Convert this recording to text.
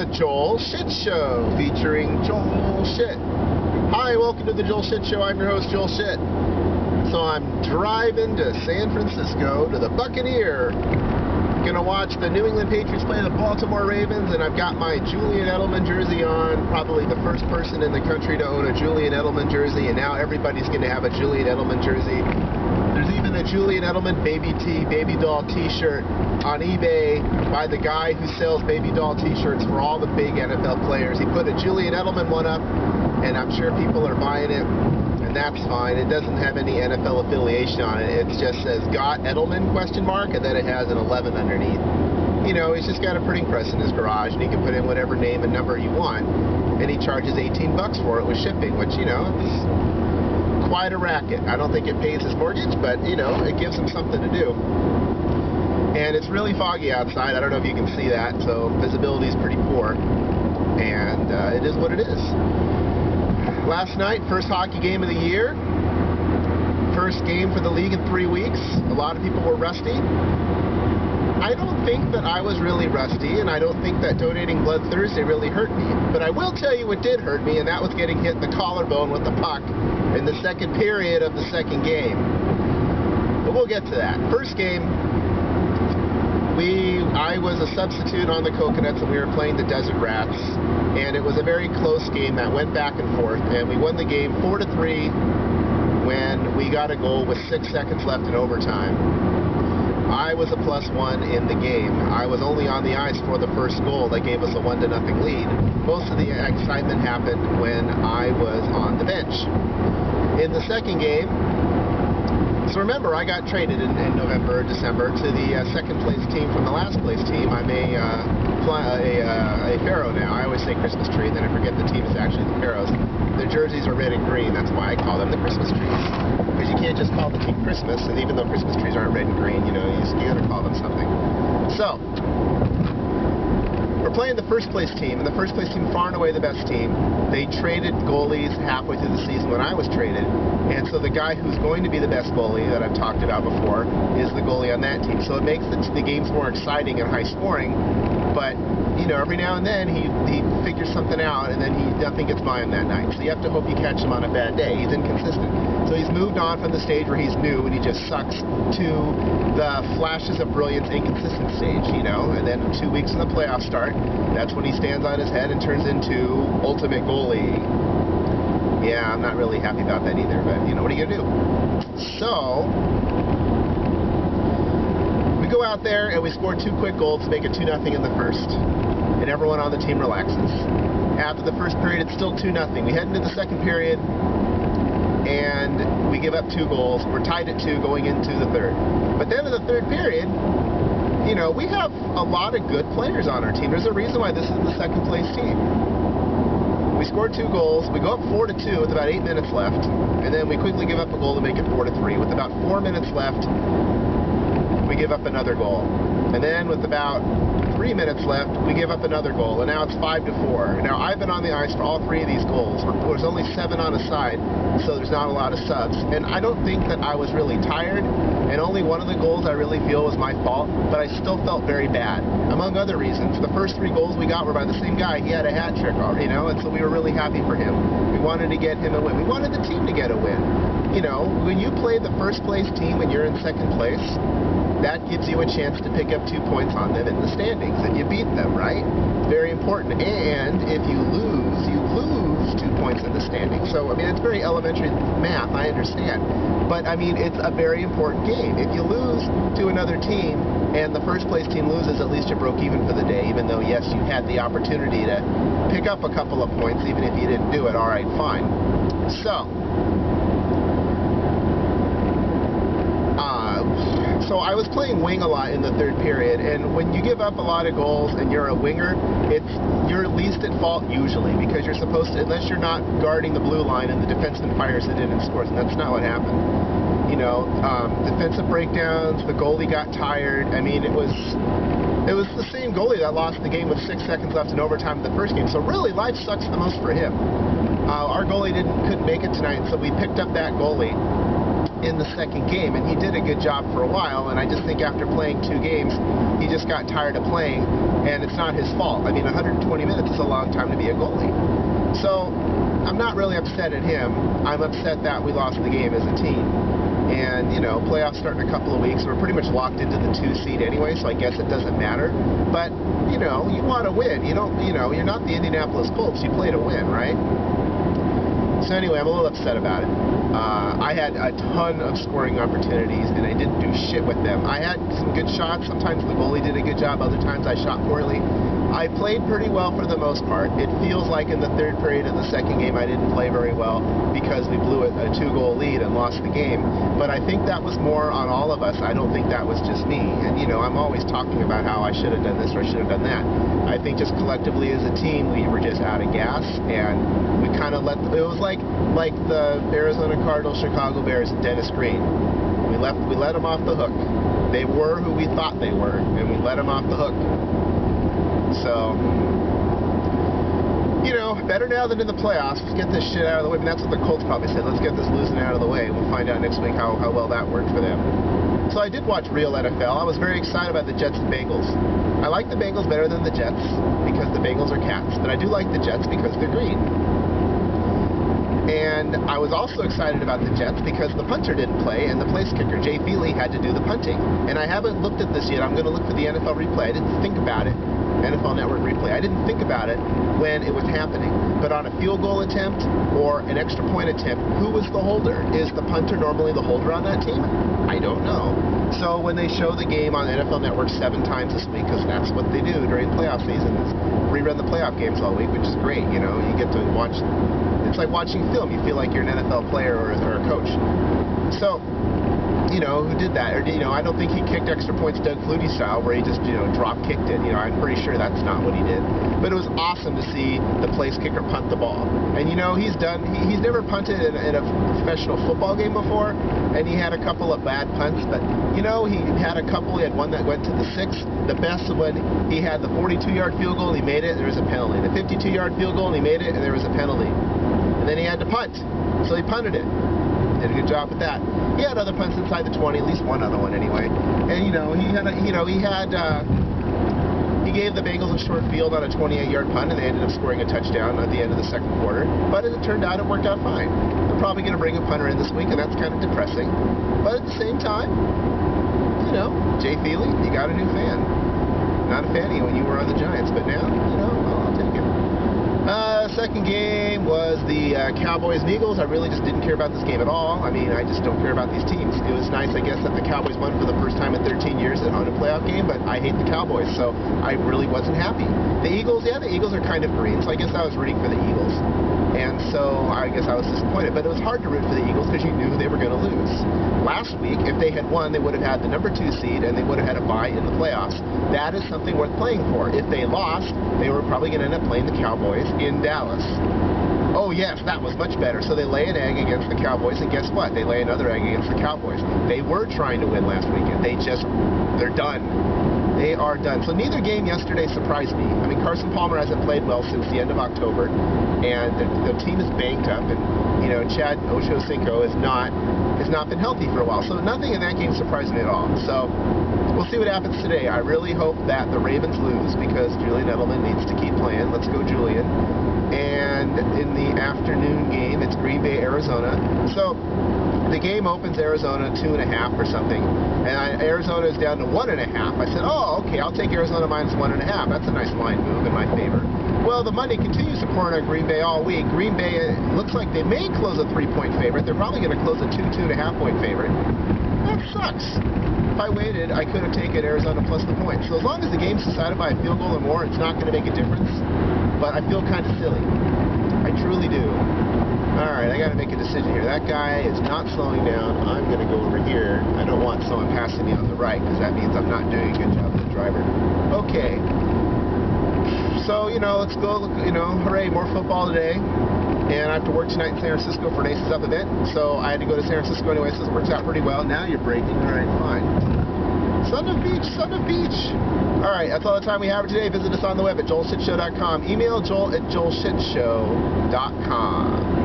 The Joel Shit Show, featuring Joel Shit. Hi, welcome to The Joel Shit Show. I'm your host, Joel Shit. So I'm driving to San Francisco to the Buccaneer. Gonna watch the New England Patriots play the Baltimore Ravens, and I've got my Julian Edelman jersey on. Probably the first person in the country to own a Julian Edelman jersey, and now everybody's gonna have a Julian Edelman jersey. There's even a Julian Edelman baby doll t-shirt on eBay by the guy who sells baby doll t-shirts for all the big NFL players. He put a Julian Edelman one up, and I'm sure people are buying it, and that's fine. It doesn't have any NFL affiliation on it. It just says "Got Edelman?" ? And then it has an 11 underneath. You know, he's just got a printing press in his garage, and he can put in whatever name and number you want, and he charges $18 for it with shipping, which, you know, it's quite a racket. I don't think it pays his mortgage, but, you know, it gives him something to do. And it's really foggy outside. I don't know if you can see that, so visibility is pretty poor. And it is what it is. Last night, first hockey game of the year. First game for the league in 3 weeks. A lot of people were rusty. I don't think that I was really rusty, and I don't think that donating blood Thursday really hurt me. But I will tell you what did hurt me, and that was getting hit in the collarbone with the puck in the second period of the second game. But we'll get to that. First game, I was a substitute on the Coconuts, and we were playing the Desert Rats, and it was a very close game that went back and forth, and we won the game 4-3 when we got a goal with 6 seconds left in overtime. I was a +1 in the game. I was only on the ice for the first goal that gave us a 1-0 lead. Most of the excitement happened when I was on the bench. In the second game, so remember, I got traded in November or December to the second place team from the last place team. I'm a Pharaoh now. I always say Christmas tree, then I forget the team is actually the Pharaohs. Their jerseys are red and green. That's why I call them the Christmas trees. Because you can't just call the team Christmas, and even though Christmas trees aren't red and green, you know, you gotta call them something. So, we're playing the first place team, and the first place team, far and away the best team. They traded goalies halfway through the season when I was traded, and so the guy who's going to be the best goalie that I've talked about before is the goalie on that team. So it makes the games more exciting and high scoring, but, you know, every now and then he figures something out, and then nothing gets by him that night. So you have to hope you catch him on a bad day. He's inconsistent. So he's moved on from the stage where he's new and he just sucks to the flashes of brilliance inconsistent stage, you know, and then 2 weeks in the playoffs start, that's when he stands on his head and turns into ultimate goalie. Yeah, I'm not really happy about that either, but, you know, what are you going to do? So, we go out there and we score 2 quick goals to make it 2-0 in the first, and everyone on the team relaxes. After the first period, it's still 2-0. We head into the second period, and we give up 2 goals. We're tied at 2 going into the third. But then in the third period, you know, we have a lot of good players on our team. There's a reason why this is the second place team. We scored 2 goals. We go up 4-2 with about 8 minutes left, and then we quickly give up a goal to make it 4-3. With about 4 minutes left, we give up another goal. And then with about 3 minutes left, we give up another goal, and now it's 5-4. Now, I've been on the ice for all 3 of these goals. There's only 7 on a side, so there's not a lot of subs. And I don't think that I was really tired, and only one of the goals I really feel was my fault, but I still felt very bad, among other reasons. The first 3 goals we got were by the same guy. He had a hat trick, you know, and so we were really happy for him. We wanted to get him a win. We wanted the team to get a win. You know, when you play the first place team when you're in second place, that gives you a chance to pick up 2 points on them in the standings, and you beat them, right? It's very important. And if you lose 2 points in the standings. So, I mean, it's very elementary math, I understand. But, I mean, it's a very important game. If you lose to another team, and the first place team loses, at least you broke even for the day, even though, yes, you had the opportunity to pick up a couple of points, even if you didn't do it. All right, fine. So I was playing wing a lot in the third period, and when you give up a lot of goals and you're a winger, you're least at fault usually, because you're supposed to, unless you're not guarding the blue line and the defenseman fires it in and scores, and that's not what happened. You know, defensive breakdowns, the goalie got tired. I mean, it was the same goalie that lost the game with 6 seconds left in overtime in the first game, so really life sucks the most for him. Our goalie couldn't make it tonight, so we picked up that goalie. in the second game, and he did a good job for a while, and I just think after playing 2 games, he just got tired of playing, and it's not his fault. I mean, 120 minutes is a long time to be a goalie. So, I'm not really upset at him. I'm upset that we lost the game as a team. And, you know, playoffs start in a couple of weeks. We're pretty much locked into the 2 seed anyway, so I guess it doesn't matter. But, you know, you want to win. You don't, you know, you're not the Indianapolis Colts. You play to win, right? So anyway, I'm a little upset about it. I had a ton of scoring opportunities, and I didn't do shit with them. I had some good shots. Sometimes the goalie did a good job. Other times I shot poorly. I played pretty well for the most part. It feels like in the 3rd period of the second game I didn't play very well because we blew a 2-goal lead and lost the game. But I think that was more on all of us. I don't think that was just me. And, you know, I'm always talking about how I should have done this or I should have done that. I think just collectively as a team, we were just out of gas, and we kind of let it was like the Arizona Cardinals, Chicago Bears, and Dennis Green. We let them off the hook. They were who we thought they were, and we let them off the hook. So, you know, better now than in the playoffs. Let's get this shit out of the way. I mean, that's what the Colts probably said. Let's get this losing out of the way. We'll find out next week how well that worked for them. So I did watch real NFL. I was very excited about the Jets and Bengals. I like the Bengals better than the Jets because the Bengals are cats, but I do like the Jets because they're green. And I was also excited about the Jets because the punter didn't play, and the place kicker, Jay Feely, had to do the punting. And I haven't looked at this yet. I'm going to look for the NFL replay. I didn't think about it. NFL Network replay. I didn't think about it when it was happening. But on a field goal attempt or an extra point attempt, who was the holder? Is the punter normally the holder on that team? I don't know. So when they show the game on NFL Network 7 times this week, because that's what they do during playoff season, is rerun the playoff games all week, which is great. You know, you get to watch. It's like watching film. You feel like you're an NFL player or a coach. So, you know, who did that? Or, you know, I don't think he kicked extra points Doug Flutie style where he just, you know, drop-kicked it. You know, I'm pretty sure that's not what he did. But it was awesome to see the place kicker punt the ball. And, you know, he's never punted in a professional football game before, and he had a couple of bad punts. But, you know, he had one that went to the 6. The best when he had the 42-yard field goal and he made it, there was a penalty. The 52-yard field goal and he made it, and there was a penalty. And then he had to punt, so he punted it. Did a good job with that. He had other punts inside the 20, at least one other one anyway. And he gave the Bengals a short field on a 28-yard punt, and they ended up scoring a touchdown at the end of the second quarter. But as it turned out, it worked out fine. They're probably going to bring a punter in this week, and that's kind of depressing. But at the same time, you know, Jay Feely, you got a new fan. Not a fan of you when you were on the Giants, but now, you know, I'll take it. Second game was the Cowboys and Eagles. I really just didn't care about this game at all. I mean, I just don't care about these teams. It was nice, I guess, that the Cowboys won for the first time in 13 years on a playoff game, but I hate the Cowboys, so I really wasn't happy. The Eagles, yeah, the Eagles are kind of green, so I guess I was rooting for the Eagles. And so I guess I was disappointed. But it was hard to root for the Eagles because you knew they were going to lose. Last week, if they had won, they would have had the number 2 seed, and they would have had a bye in the playoffs. That is something worth playing for. If they lost, they were probably going to end up playing the Cowboys in Dallas. Oh, yes, that was much better. So they lay an egg against the Cowboys, and guess what? They lay another egg against the Cowboys. They were trying to win last weekend. They're done. They are done. So neither game yesterday surprised me. I mean, Carson Palmer hasn't played well since the end of October, and the team is banked up, and, you know, Chad Ochocinco has not been healthy for a while. So nothing in that game surprised me at all. So we'll see what happens today. I really hope that the Ravens lose because Julian Edelman needs to keep playing. Let's go, Julian. And in the afternoon game, it's Green Bay, Arizona. So the game opens Arizona 2.5 or something, and Arizona is down to 1.5. I said, oh, okay, I'll take Arizona minus 1.5. That's a nice line move in my favor. Well, the money continues to pour in on Green Bay all week. Green Bay looks like they may close a 3-point favorite. They're probably going to close a 2.5-point favorite. That sucks. If I waited, I could have taken Arizona plus the point. So as long as the game's decided by a field goal or more, it's not going to make a difference. But I feel kind of silly. I truly do. Alright, I gotta make a decision here. That guy is not slowing down. I'm gonna go over here. I don't want someone passing me on the right, because that means I'm not doing a good job as a driver. Okay. So, you know, let's go, you know, hooray, more football today. And I have to work tonight in San Francisco for an Aces Up event. So I had to go to San Francisco anyway, so it works out pretty well. Now you're braking. Alright, fine. Son of beach, son of beach. Alright, that's all the time we have for today. Visit us on the web at joelshitshow.com. Email joel@joelshitshow.com.